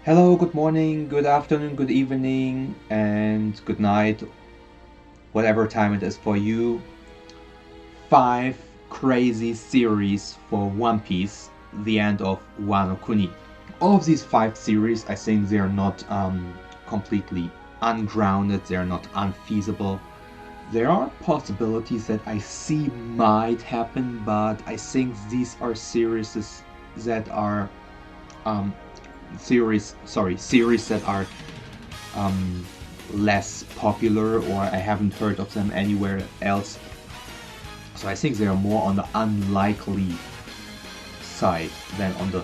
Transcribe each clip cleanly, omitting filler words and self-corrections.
Hello, good morning, good afternoon, good evening, and good night, whatever time it is for you. Five crazy series for One Piece, the end of Wano Kuni. All of these five series, I think they're not completely ungrounded, they're not unfeasible. There are possibilities that I see might happen, but I think these are series that are um, series that are um, less popular, or I haven't heard of them anywhere else. So I think they are more on the unlikely side than on the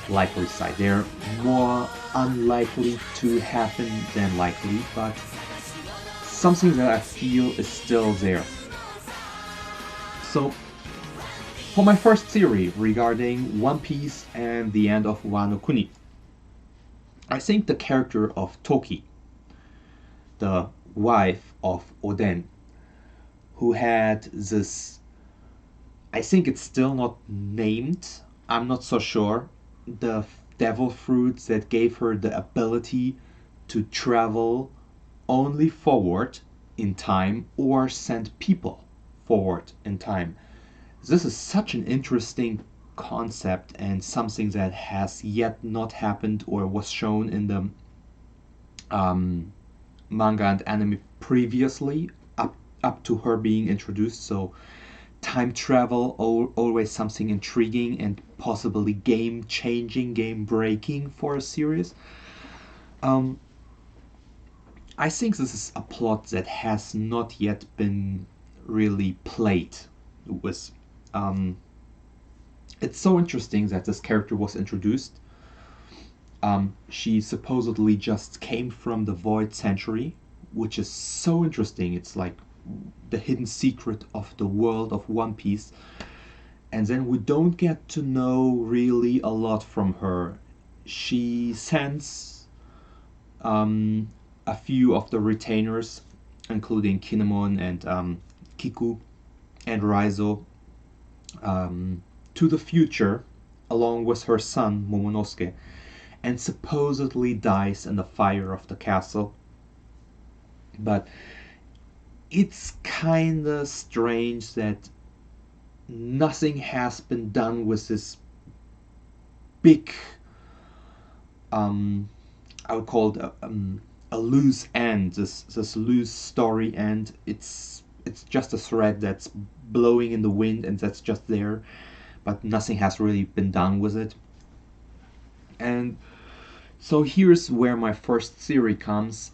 likely side. They're more unlikely to happen than likely, but something that I feel is still there. So for my first theory regarding One Piece and the end of Wano Kuni, I think the character of Toki, the wife of Oden, who had this, I think it's still not named, I'm not so sure, the devil fruit that gave her the ability to travel only forward in time or send people forward in time. This is such an interesting concept and something that has yet not happened or was shown in the um, manga and anime previously, up to her being introduced. So time travel, always something intriguing and possibly game changing, game breaking for a series. um, I think this is a plot that has not yet been really played with. um, it's so interesting that this character was introduced. She supposedly just came from the Void Century, which is so interesting. It's like the hidden secret of the world of One Piece. And then we don't get to know really a lot from her. She sends um, a few of the retainers, including Kinemon and Kiku and Raizo, um, to the future along with her son Momonosuke, and supposedly dies in the fire of the castle. But it's kinda strange that nothing has been done with this big, um, I would call it a loose end, this loose story end. It's just a thread that's blowing in the wind and that's just there, but nothing has really been done with it. And so here's where my first theory comes.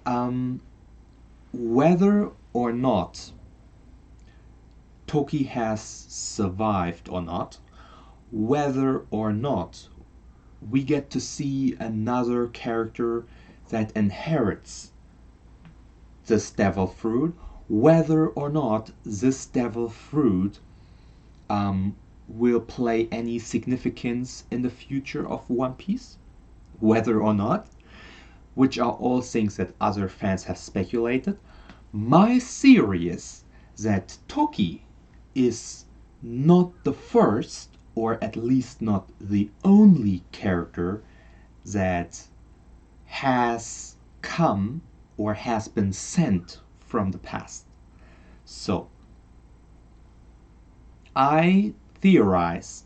Um, Whether or not Toki has survived or not, whether or not we get to see another character that inherits this devil fruit, whether or not this devil fruit um, will play any significance in the future of One Piece, whether or not, which are all things that other fans have speculated. My theory is that Toki is not the first, or at least not the only character that has come or has been sent from the past. So, I theorize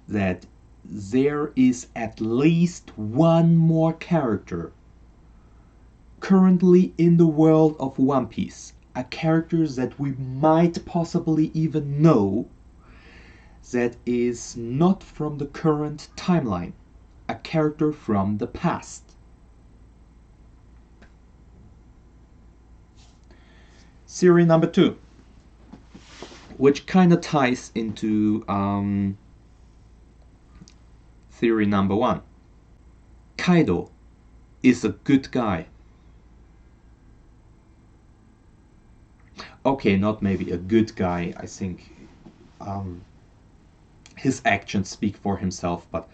that there is at least one more character currently in the world of One Piece, a character that we might possibly even know, that is not from the current timeline, a character from the past. Theory number two, which kind of ties into theory number one. Kaido is a good guy. Okay, not maybe a good guy. I think um, his actions speak for himself, but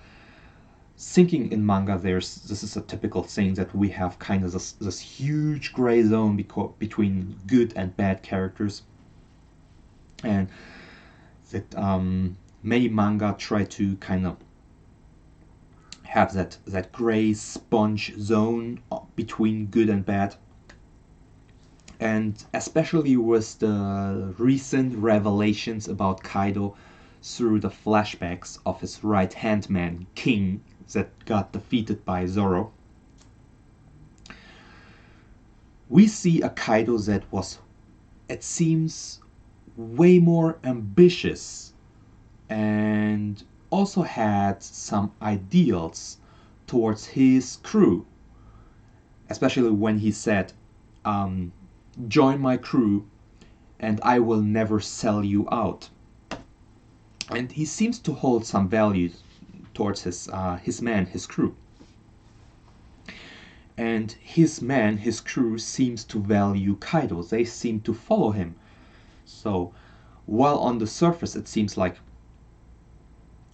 thinking in manga, this is a typical thing that we have kind of this huge gray zone between good and bad characters, and that many manga try to kind of have that gray sponge zone between good and bad. And especially with the recent revelations about Kaido through the flashbacks of his right-hand man, King, that got defeated by Zoro, we see a Kaido that was, it seems, way more ambitious and also had some ideals towards his crew, especially when he said, join my crew and I will never sell you out. And he seems to hold some value towards his man, his crew. And his man, his crew, seems to value Kaido. They seem to follow him. So, while on the surface it seems like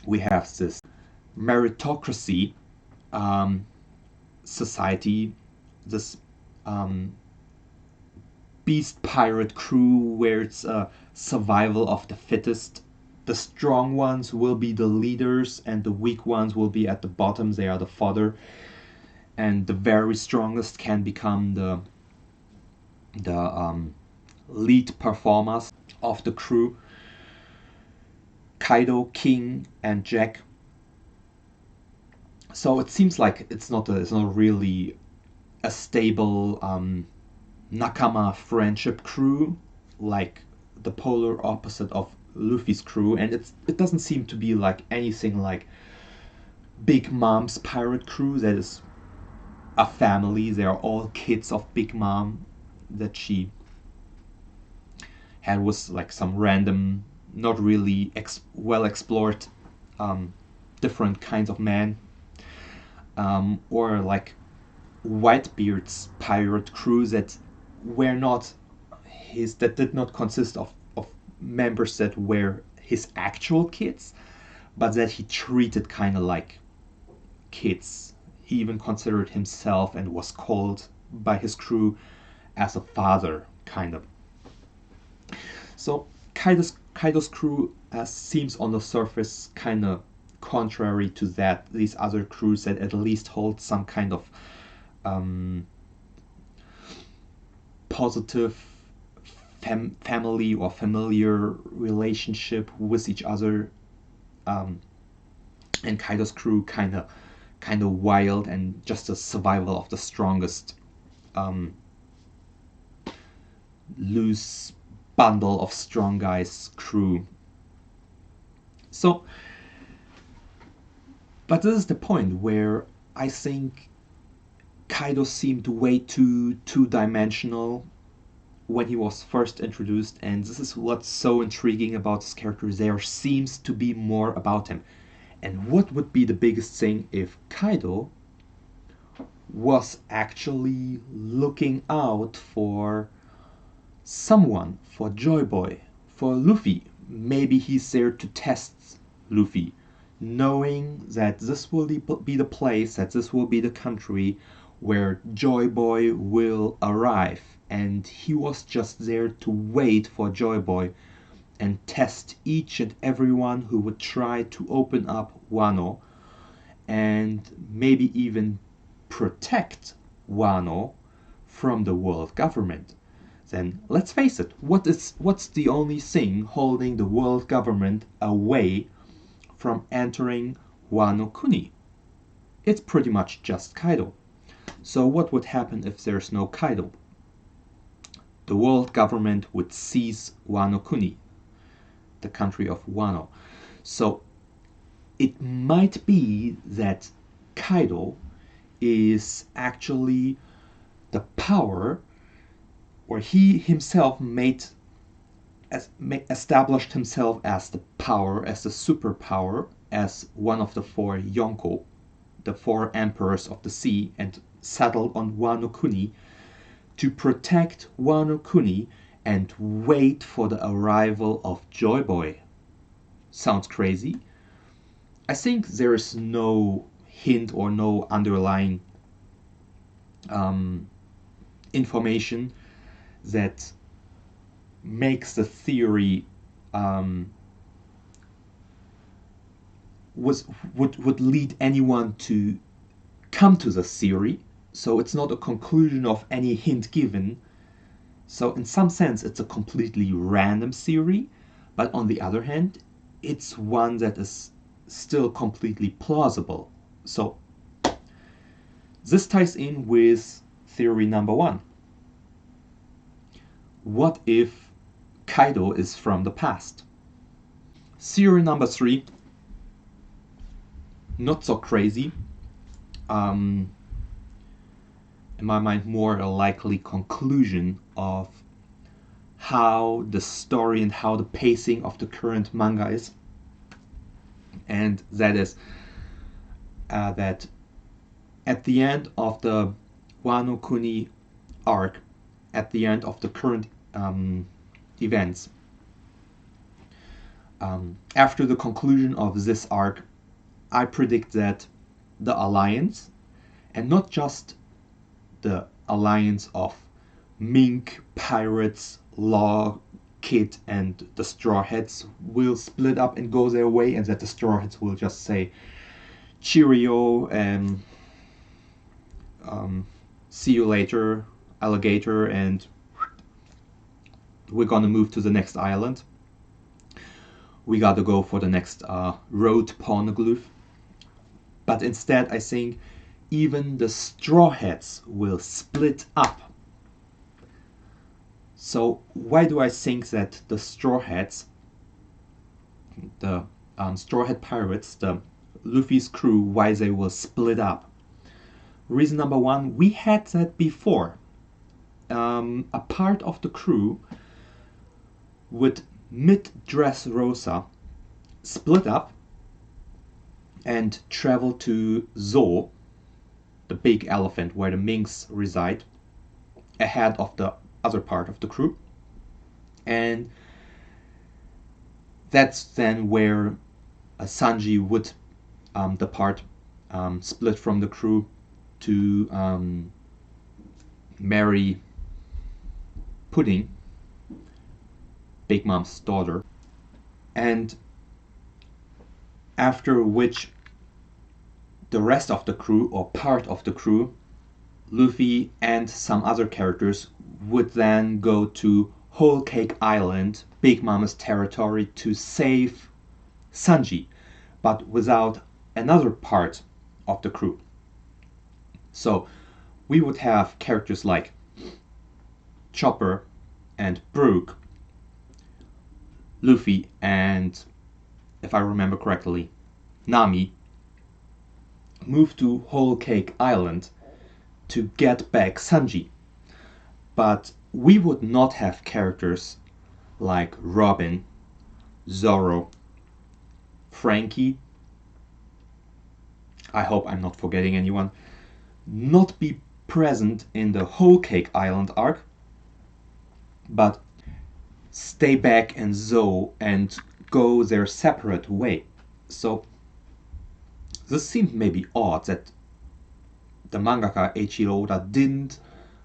we have this meritocracy society, this beast pirate crew where it's a survival of the fittest. The strong ones will be the leaders and the weak ones will be at the bottom. They are the fodder. And the very strongest can become the lead performers of the crew. Kaido, King, and Jack. So it seems like it's not really a stable nakama friendship crew like the polar opposite of Luffy's crew, and it doesn't seem to be like anything like Big Mom's pirate crew that is a family. They are all kids of Big Mom that she had with like some random, not really well explored different kinds of men, or like Whitebeard's pirate crew that were not that did not consist of members that were his actual kids, but that he treated kind of like kids. He even considered himself and was called by his crew as a father, kind of. So Kaido's crew seems on the surface kind of contrary to these other crews that at least hold some kind of positive family or familiar relationship with each other, and Kaido's crew kind of wild and just a survival of the strongest, loose bundle of strong guys crew. So, but this is the point where I think Kaido seemed way too two-dimensional when he was first introduced, and this is what's so intriguing about his character. There seems to be more about him. And what would be the biggest thing if Kaido was actually looking out for someone, for Joy Boy, for Luffy? Maybe he's there to test Luffy, knowing that this will be the place, that this will be the country where Joy Boy will arrive. And he was just there to wait for Joy Boy and test each and everyone who would try to open up Wano and maybe even protect Wano from the world government. Then let's face it, what's the only thing holding the world government away from entering Wano Kuni? It's pretty much just Kaido. So what would happen if there's no Kaido? The world government would seize Wano Kuni, the country of Wano. So it might be that Kaido is actually the power, or he himself established himself as the power, as the superpower, as one of the four Yonko, the four emperors of the sea, and settled on Wano Kuni to protect Wano Kuni and wait for the arrival of Joy Boy. Sounds crazy? I think there is no hint or no underlying information that makes the theory would lead anyone to come to the theory. So it's not a conclusion of any hint given. So in some sense, it's a completely random theory, but on the other hand, it's one that is still completely plausible. So this ties in with theory number 1. What if Kaido is from the past? Theory number 3, not so crazy. In my mind, more a likely conclusion of how the story and how the pacing of the current manga is. And that is that at the end of the Wano Kuni arc, at the end of the current events, after the conclusion of this arc, I predict that the alliance, and not just the alliance of Mink, Pirates, Law, Kid, and the Straw Hats, will split up and go their way, and that the Straw Hats will just say cheerio and see you later, alligator, and we're gonna move to the next island. We gotta go for the next road pornoglyph. But instead, I think even the Straw Hats will split up. So why do I think that the Straw Hats, the Straw Hat Pirates, the Luffy's crew, why they will split up? Reason number 1, we had that before. A part of the crew would mid-Dressrosa split up and travel to Zo, the big elephant where the minks reside, ahead of the other part of the crew. And that's then where Sanji would depart, split from the crew to marry Pudding, Big Mom's daughter, and after which the rest of the crew, or part of the crew, Luffy and some other characters, would then go to Whole Cake Island, Big Mama's territory, to save Sanji, but without another part of the crew. So we would have characters like Chopper and Brook, Luffy and, if I remember correctly, Nami, move to Whole Cake Island to get back Sanji. But we would not have characters like Robin, Zoro, Frankie, I hope I'm not forgetting anyone, not be present in the Whole Cake Island arc, but stay back in Zo and go their separate way. So this seemed maybe odd that the mangaka Eiichiro Oda didn't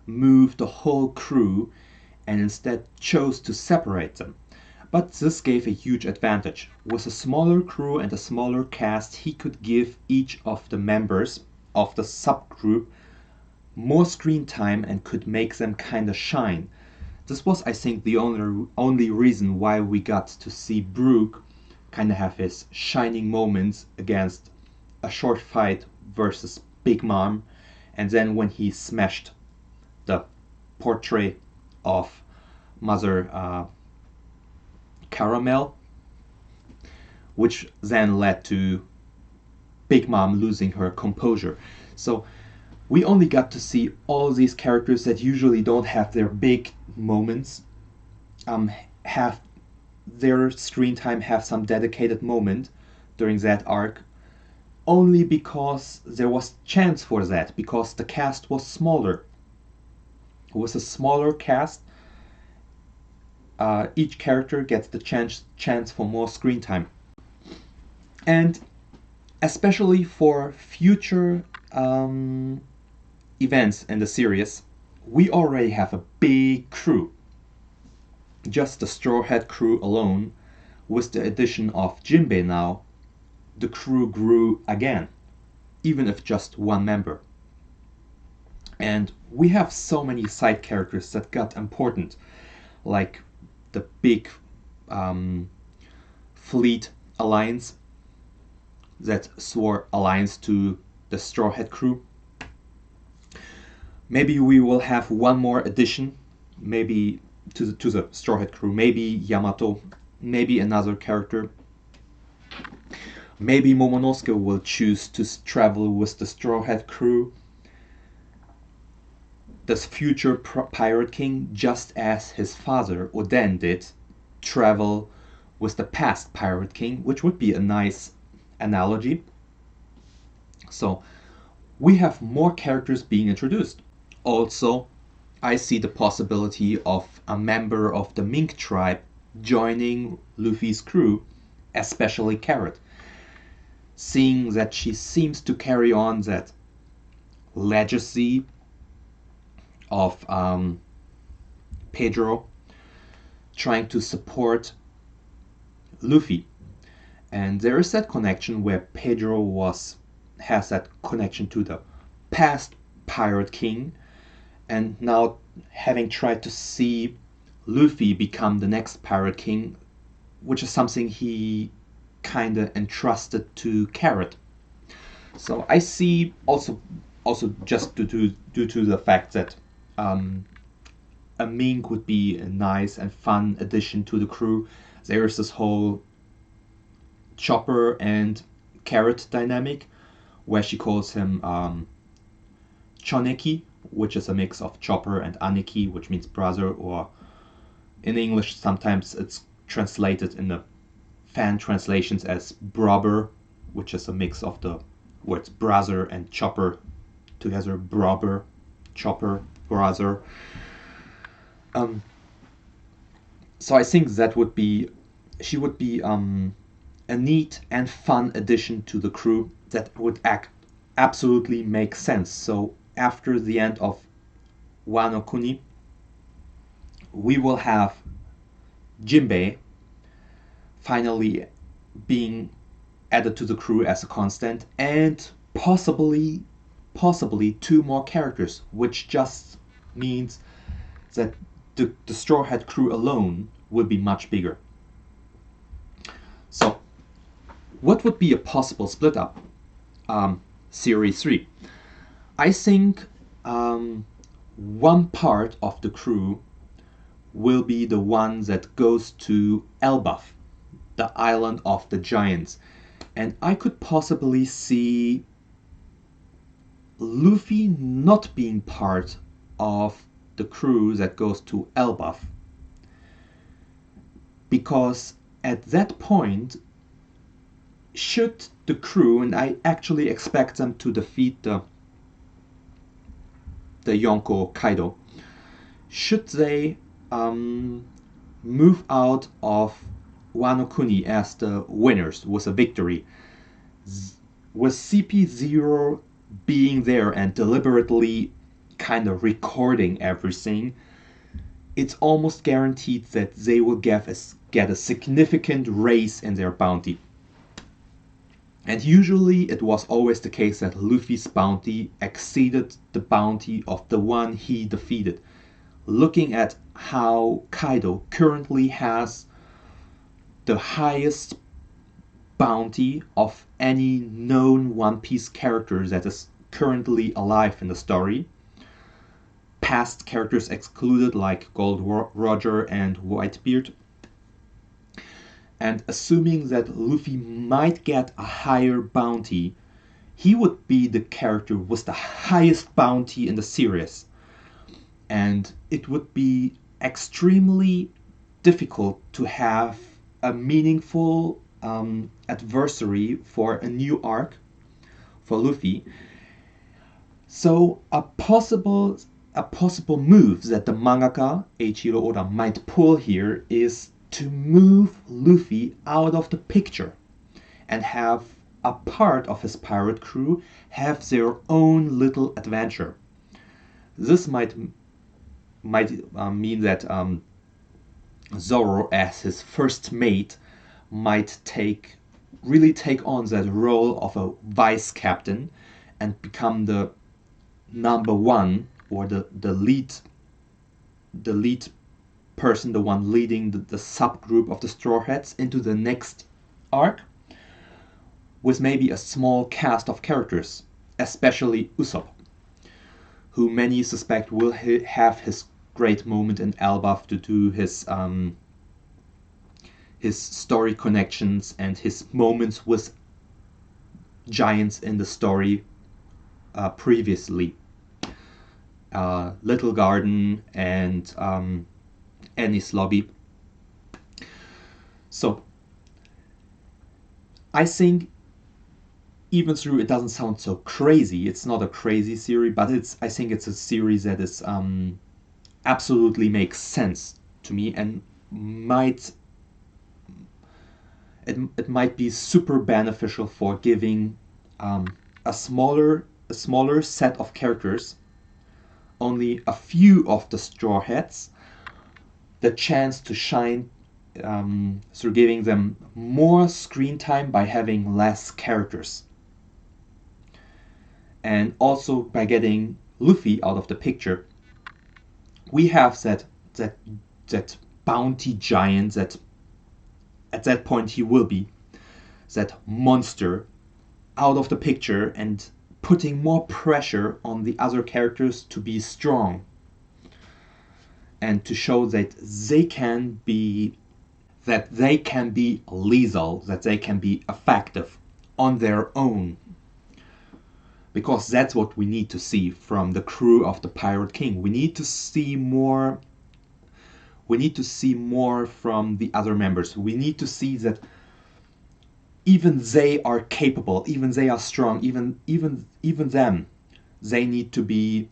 move the whole crew and instead chose to separate them. But this gave a huge advantage. With a smaller crew and a smaller cast, he could give each of the members of the subgroup more screen time and could make them kinda shine. This was, I think, the only reason why we got to see Brook kinda have his shining moments against a short fight versus Big Mom, and then when he smashed the portrait of Mother Caramel, which then led to Big Mom losing her composure. So we only got to see all these characters that usually don't have their big moments, have their screen time, have some dedicated moment during that arc, only because there was chance for that, because the cast was smaller. With a smaller cast, each character gets the chance for more screen time. And especially for future events in the series, we already have a big crew. Just the Straw Hat crew alone, with the addition of Jinbei now, the crew grew again, even if just one member. And we have so many side characters that got important, like the big fleet alliance that swore alliance to the Straw Hat crew. Maybe we will have one more addition, maybe to the Straw Hat crew, maybe Yamato, maybe another character. Maybe Momonosuke will choose to travel with the Straw Hat crew, this future pirate king, just as his father Oden did, travel with the past pirate king, which would be a nice analogy. So we have more characters being introduced. Also, I see the possibility of a member of the Mink tribe joining Luffy's crew, especially Carrot, seeing that she seems to carry on that legacy of Pedro trying to support Luffy. And there is that connection where Pedro has that connection to the past pirate king, and now having tried to see Luffy become the next pirate king, which is something he kinda entrusted to Carrot. So I see also just due to the fact that a mink would be a nice and fun addition to the crew. There is this whole Chopper and Carrot dynamic where she calls him Choneki, which is a mix of Chopper and Aniki, which means brother, or in English sometimes it's translated in the fan translations as Brobber, which is a mix of the words brother and Chopper together. Brobber, Chopper, brother. So I think she would be a neat and fun addition to the crew that would absolutely make sense. So after the end of Wano Kuni, we will have Jinbei finally being added to the crew as a constant, and possibly two more characters, which just means that the Straw Hat crew alone will be much bigger. So, what would be a possible split up? Series 3. I think one part of the crew will be the one that goes to Elbaf, the island of the giants. And I could possibly see Luffy not being part of the crew that goes to Elbaf, because at that point, should the crew, and I actually expect them to defeat the Yonko Kaido, should they move out of Wano Kuni as the winners with a victory, with CP0 being there and deliberately kind of recording everything, it's almost guaranteed that they will get a significant raise in their bounty. And usually it was always the case that Luffy's bounty exceeded the bounty of the one he defeated. Looking at how Kaido currently has the highest bounty of any known One Piece character that is currently alive in the story, past characters excluded like Gold Roger and Whitebeard, and assuming that Luffy might get a higher bounty, he would be the character with the highest bounty in the series. And it would be extremely difficult to have a meaningful adversary for a new arc for Luffy. So a possible move that the mangaka Eiichiro Oda might pull here is to move Luffy out of the picture and have a part of his pirate crew have their own little adventure. This might mean that Zoro as his first mate might take really take on that role of a vice captain and become the number one, or the lead person, the one leading the subgroup of the Straw Hats into the next arc, with maybe a small cast of characters, especially Usopp, who many suspect will have his great moment in Elbaf due to his story connections and his moments with giants in the story previously. Little Garden and Enies Lobby. So I think, even though it doesn't sound so crazy, it's not a crazy series, but I think it's a series that is absolutely makes sense to me, and it might be super beneficial for giving a smaller set of characters, only a few of the Straw Hats, the chance to shine through giving them more screen time by having less characters. And also by getting Luffy out of the picture, we have that bounty giant that at that point he will be, that monster, out of the picture and putting more pressure on the other characters to be strong and to show that they can be lethal, that they can be effective on their own. Because that's what we need to see from the crew of the Pirate King. We need to see more from the other members. We need to see that even they are capable, even they are strong, even them, they need to be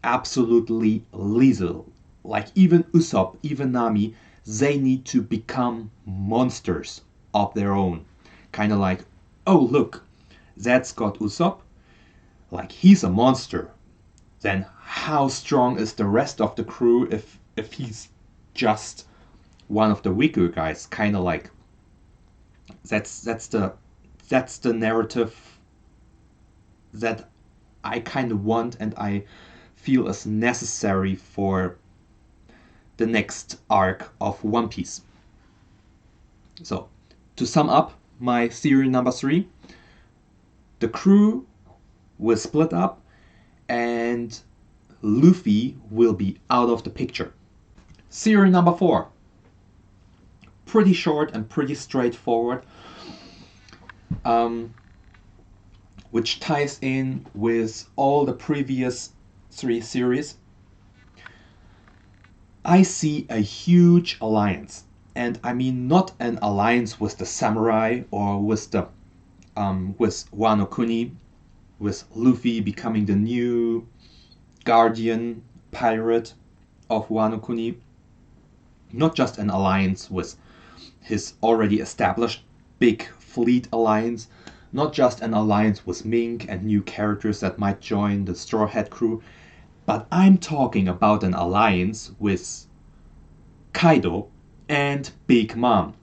absolutely lethal. Like even Usopp, even Nami, they need to become monsters of their own. Kind of like, oh look, that's got Usopp, like he's a monster. Then how strong is the rest of the crew if he's just one of the weaker guys? Kind of like that's the narrative that I kind of want and I feel is necessary for the next arc of One Piece. So, to sum up my theory number 3, the crew will split up and Luffy will be out of the picture. Theory number 4, pretty short and pretty straightforward, which ties in with all the previous 3 series. I see a huge alliance, and I mean not an alliance with the samurai or with Wano Kuni, with Luffy becoming the new guardian pirate of Wano Kuni. Not just an alliance with his already established big fleet alliance, not just an alliance with Mink and new characters that might join the Straw Hat crew, but I'm talking about an alliance with Kaido and Big Mom.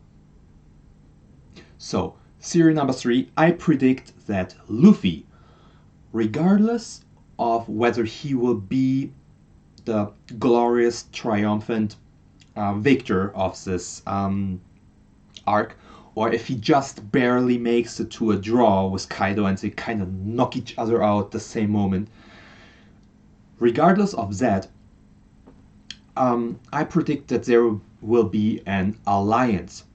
So, theory number 3, I predict that Luffy, regardless of whether he will be the glorious, triumphant victor of this arc, or if he just barely makes it to a draw with Kaido and they kind of knock each other out the same moment, regardless of that, I predict that there will be an alliance.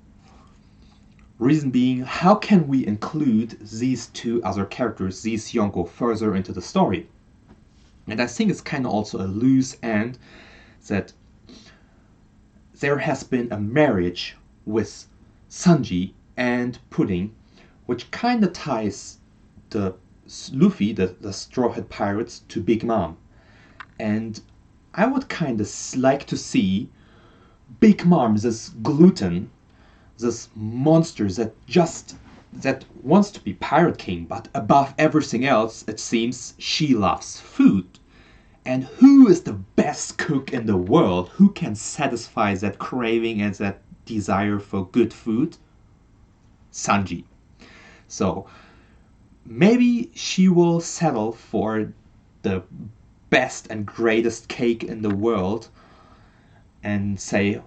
Reason being, how can we include these 2 other characters, these Yonko, further into the story? And I think it's kind of also a loose end that there has been a marriage with Sanji and Pudding, which kind of ties the Luffy, the Straw Hat Pirates, to Big Mom. And I would kind of like to see Big Mom, this glutton, this monster that wants to be Pirate King, but above everything else, it seems she loves food. And who is the best cook in the world? Who can satisfy that craving and that desire for good food? Sanji. So maybe she will settle for the best and greatest cake in the world and say,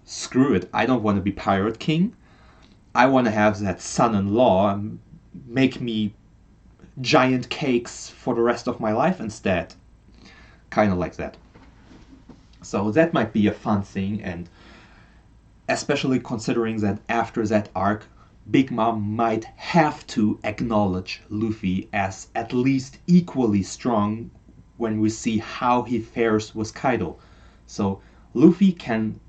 screw it, I don't want to be Pirate King. I want to have that son-in-law make me giant cakes for the rest of my life instead. Kind of like that. So that might be a fun thing, and especially considering that after that arc, Big Mom might have to acknowledge Luffy as at least equally strong when we see how he fares with Kaido. So Luffy can,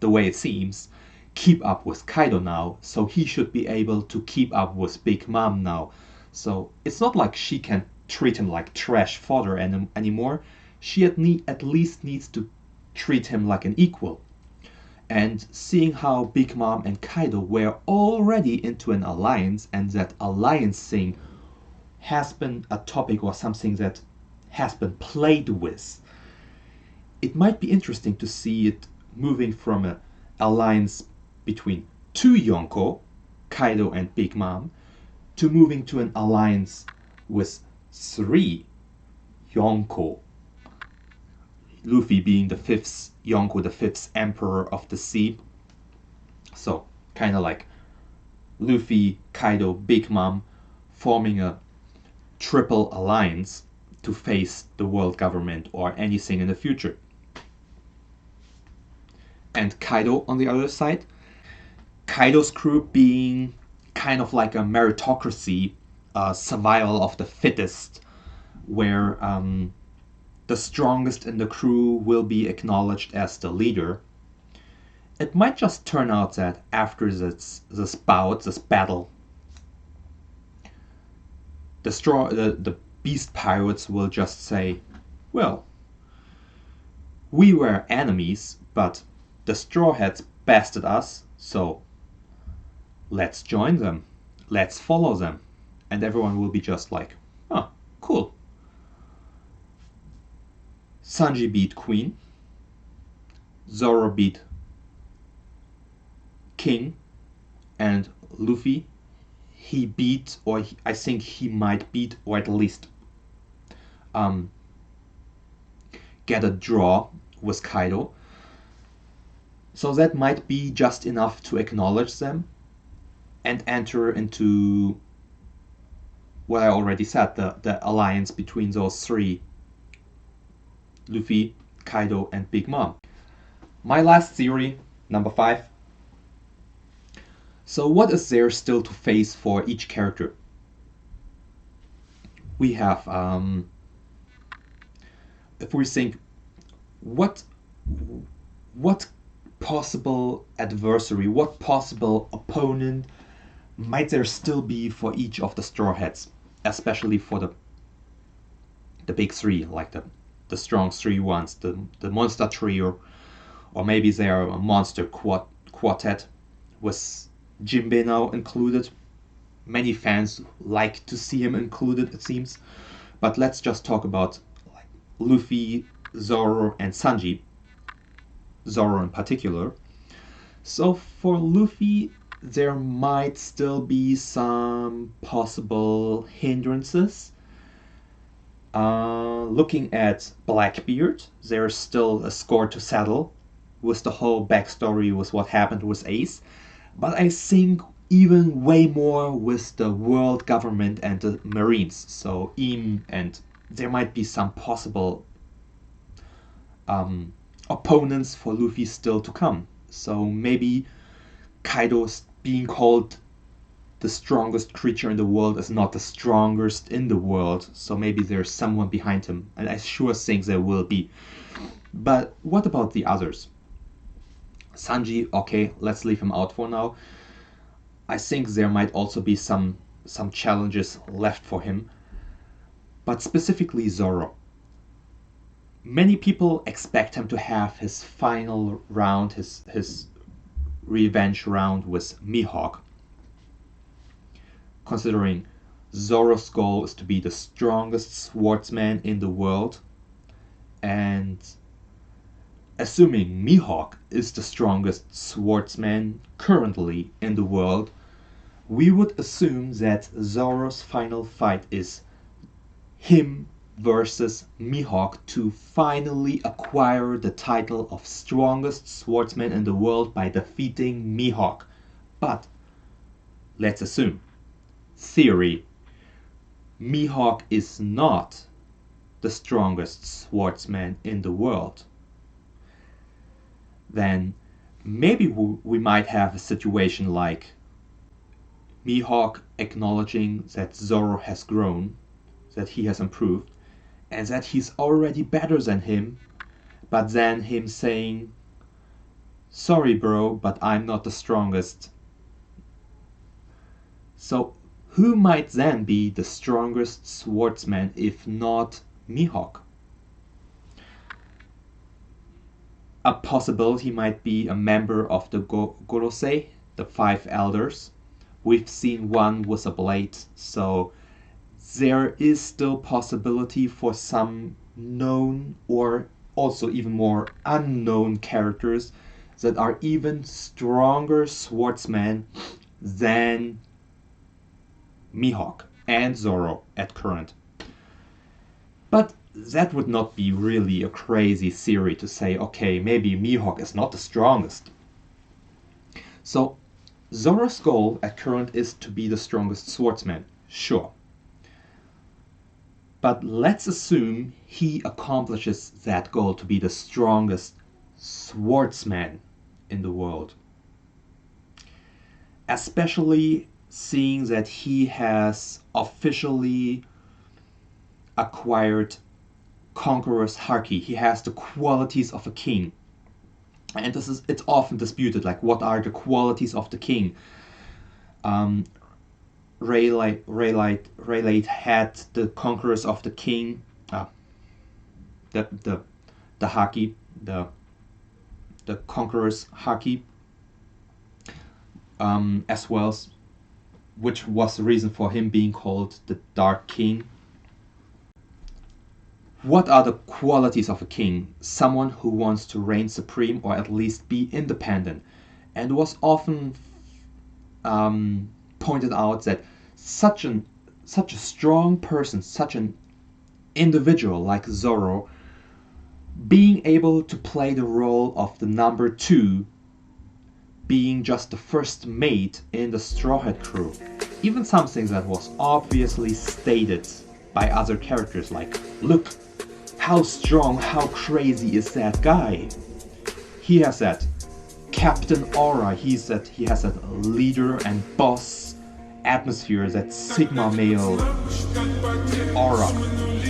the way it seems, keep up with Kaido now, so he should be able to keep up with Big Mom now. So it's not like she can treat him like trash fodder anymore. She at least needs to treat him like an equal. And seeing how Big Mom and Kaido were already into an alliance, and that alliance thing has been a topic or something that has been played with, it might be interesting to see it moving from an alliance between two Yonko, Kaido and Big Mom, to moving to an alliance with three Yonko. Luffy being the fifth Yonko, the fifth emperor of the sea. So, kind of like Luffy, Kaido, Big Mom forming a triple alliance to face the world government or anything in the future. And Kaido on the other side, Kaido's crew being kind of like a meritocracy, survival of the fittest, where the strongest in the crew will be acknowledged as the leader. It might just turn out that after this battle, the beast pirates will just say, well, we were enemies, but the Straw Hats bested us, so let's join them, let's follow them. And everyone will be just like, oh, cool. Sanji beat Queen, Zoro beat King, and Luffy, he beat, or I think he might beat, or at least get a draw with Kaido. So that might be just enough to acknowledge them and enter into what I already said, the alliance between those three, Luffy, Kaido, and Big Mom. My last theory, number 5. So what is there still to face for each character? We have, if we think, what possible adversary, what possible opponent might there still be for each of the Straw Hats, especially for the big three, like the strong three ones, the monster trio, or maybe they are a monster quartet with Jinbei now included. Many fans like to see him included, it seems. But let's just talk about like Luffy, Zoro, and Sanji. Zoro in particular. So for Luffy, there might still be some possible hindrances. Looking at Blackbeard, there's still a score to settle with the whole backstory with what happened with Ace. But I think even way more with the world government and the Marines. So and there might be some possible opponents for Luffy still to come. So maybe Kaido's being called the strongest creature in the world is not the strongest in the world. So maybe there's someone behind him. And I sure think there will be. But what about the others? Sanji, okay, let's leave him out for now. I think there might also be some challenges left for him. But specifically Zoro. Many people expect him to have his final round, his revenge round with Mihawk. Considering Zoro's goal is to be the strongest swordsman in the world, and assuming Mihawk is the strongest swordsman currently in the world, we would assume that Zoro's final fight is him versus Mihawk to finally acquire the title of strongest swordsman in the world by defeating Mihawk. But let's assume, theory, Mihawk is not the strongest swordsman in the world. Then maybe we might have a situation like Mihawk acknowledging that Zoro has grown, that he has improved, and that he's already better than him, but then him saying, sorry bro, but I'm not the strongest. So who might then be the strongest swordsman if not Mihawk? A possibility might be a member of the Gorosei, the 5 elders. We've seen one with a blade, so there is still possibility for some known or also even more unknown characters that are even stronger swordsmen than Mihawk and Zoro at current. But that would not be really a crazy theory to say, okay, maybe Mihawk is not the strongest. So Zoro's goal at current is to be the strongest swordsman, sure. But let's assume he accomplishes that goal to be the strongest swordsman in the world. Especially seeing that he has officially acquired Conqueror's Haki. He has the qualities of a king. And it's often disputed, like what are the qualities of the king? Raylight had the Conquerors of the King, the Haki, the Conqueror's Haki, as well, which was the reason for him being called the Dark King. What are the qualities of a king? Someone who wants to reign supreme or at least be independent, and was often pointed out that such a strong person, such an individual like Zoro, being able to play the role of the number 2, being just the first mate in the Straw Hat crew, even something that was obviously stated by other characters, like, look, how strong, how crazy is that guy? He has that captain aura, he has that leader and boss atmosphere, that Sigma male aura.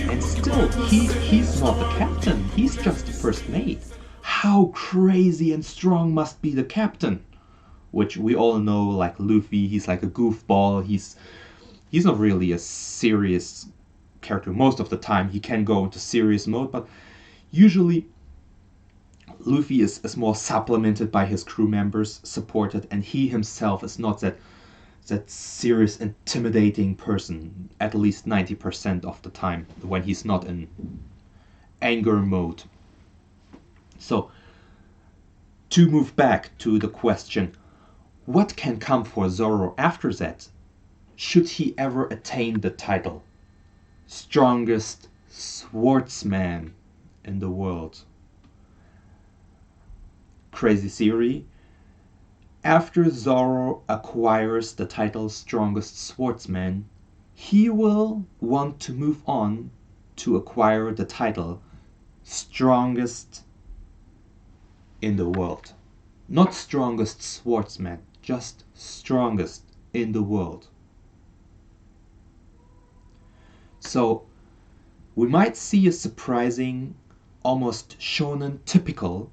And still, he's not the captain, he's just the first mate. How crazy and strong must be the captain? Which we all know, like Luffy, he's like a goofball, he's not really a serious character. Most of the time he can go into serious mode, but usually Luffy is more supplemented by his crew members, supported, and he himself is not that serious, intimidating person, at least 90% of the time when he's not in anger mode. So, to move back to the question, what can come for Zoro after that? Should he ever attain the title strongest swordsman in the world? Crazy theory. After Zoro acquires the title strongest swordsman, he will want to move on to acquire the title strongest in the world. Not strongest swordsman, just strongest in the world. So we might see a surprising, almost shonen typical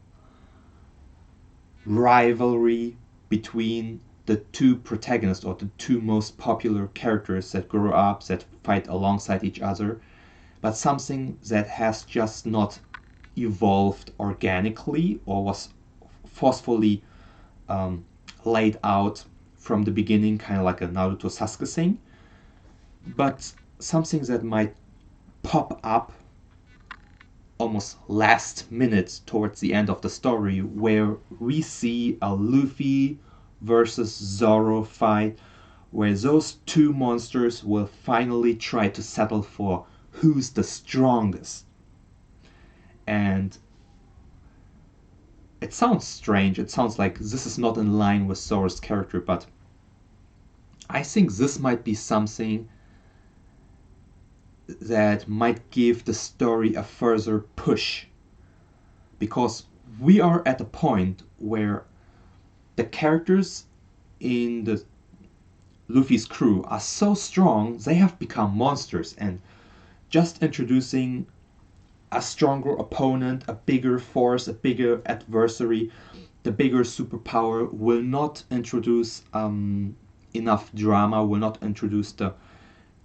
rivalry between the two protagonists, or the two most popular characters that grow up, that fight alongside each other, but something that has just not evolved organically or was forcefully laid out from the beginning, kind of like a Naruto Sasuke thing, but something that might pop up almost last minute towards the end of the story, where we see a Luffy versus Zoro fight, where those two monsters will finally try to settle for who's the strongest. And it sounds strange, it sounds like this is not in line with Zoro's character, but I think this might be something that might give the story a further push. Because we are at a point where the characters in the Luffy's crew are so strong, they have become monsters, and just introducing a stronger opponent, a bigger force, a bigger adversary, the bigger superpower will not introduce enough drama, will not introduce the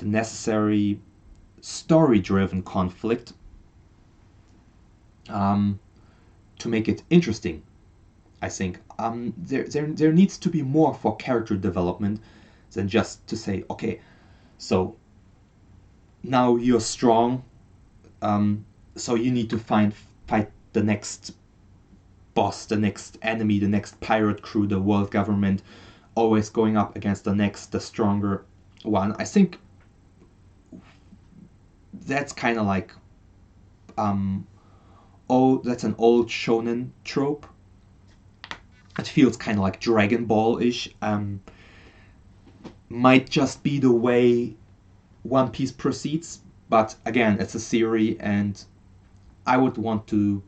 necessary story-driven conflict to make it interesting. I think there needs to be more for character development than just to say, okay, so now you're strong, so you need to fight the next boss, the next enemy, the next pirate crew, the world government, always going up against the stronger one. I think that's kind of like, that's an old shonen trope. It feels kind of like Dragon Ball-ish. Might just be the way One Piece proceeds, but again, it's a theory, and I would want to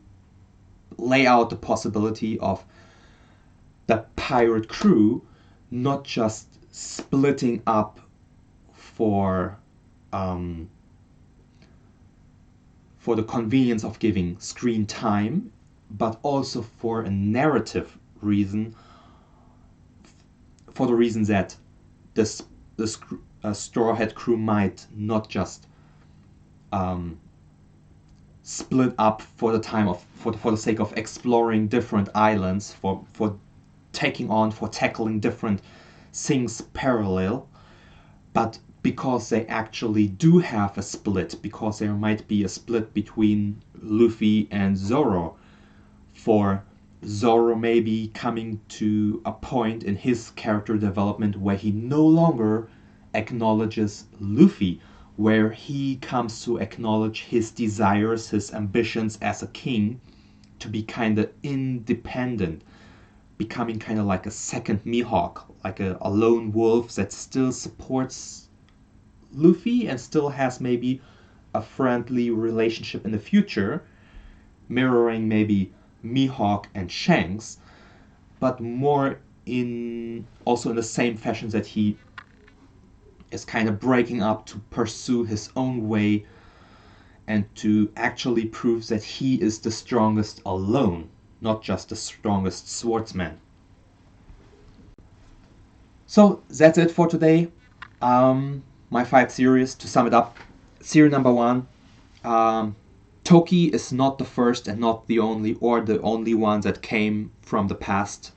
lay out the possibility of the pirate crew not just splitting up for the convenience of giving screen time, but also for a narrative reason, for the reason that this Straw Hat crew might not just split up for the sake of exploring different islands, for tackling different things parallel, but because they actually do have a split, because there might be a split between Luffy and Zoro, for Zoro maybe coming to a point in his character development where he no longer acknowledges Luffy, where he comes to acknowledge his desires, his ambitions as a king, to be kind of independent, becoming kind of like a second Mihawk, like a lone wolf that still supports Luffy and still has maybe a friendly relationship in the future, mirroring maybe Mihawk and Shanks, but more also in the same fashion that he is kind of breaking up to pursue his own way and to actually prove that he is the strongest alone, not just the strongest swordsman. So that's it for today. My 5 series, to sum it up. Series number 1, Toki is not the first and not the only one that came from the past.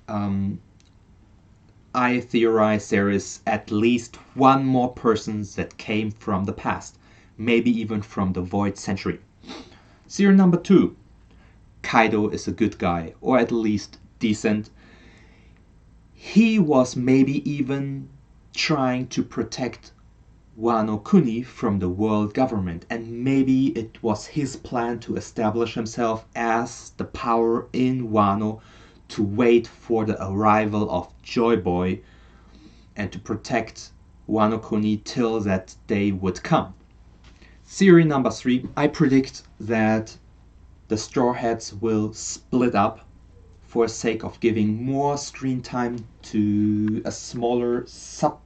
I theorize there is at least one more person that came from the past, maybe even from the Void Century. Series number 2, Kaido is a good guy, or at least decent. He was maybe even trying to protect Wano Kuni from the world government, and maybe it was his plan to establish himself as the power in Wano, to wait for the arrival of Joy Boy and to protect Wano Kuni till that day would come. Theory number 3, I predict that the Straw Hats will split up for the sake of giving more screen time to a smaller subgroup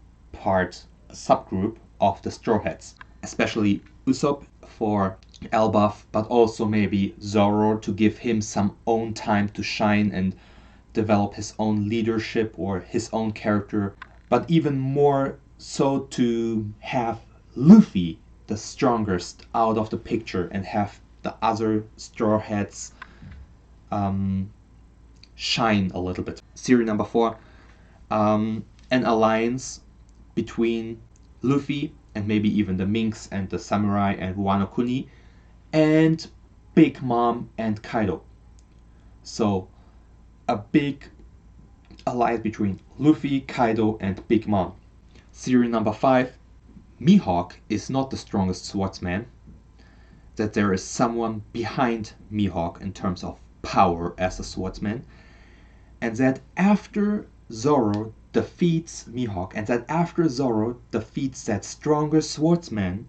of the Straw Hats, especially Usopp for Elbaf, but also maybe Zoro to give him some own time to shine and develop his own leadership or his own character, but even more so to have Luffy, the strongest, out of the picture and have the other Straw Hats shine a little bit. Theory number 4, an alliance between Luffy and maybe even the Minks and the Samurai and Wano Kuni and Big Mom and Kaido. So a big alliance between Luffy, Kaido, and Big Mom. Theory number 5, Mihawk is not the strongest swordsman, that there is someone behind Mihawk in terms of power as a swordsman, and that after Zoro defeats Mihawk, and that after Zoro defeats that stronger swordsman,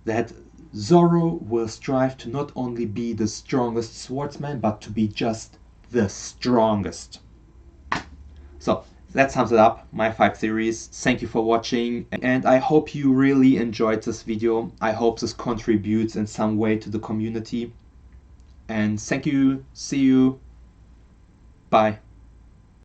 that Zoro will strive to not only be the strongest swordsman, but to be just the strongest. So that sums it up, my 5 theories. Thank you for watching, and I hope you really enjoyed this video. I hope this contributes in some way to the community. And thank you, see you, bye.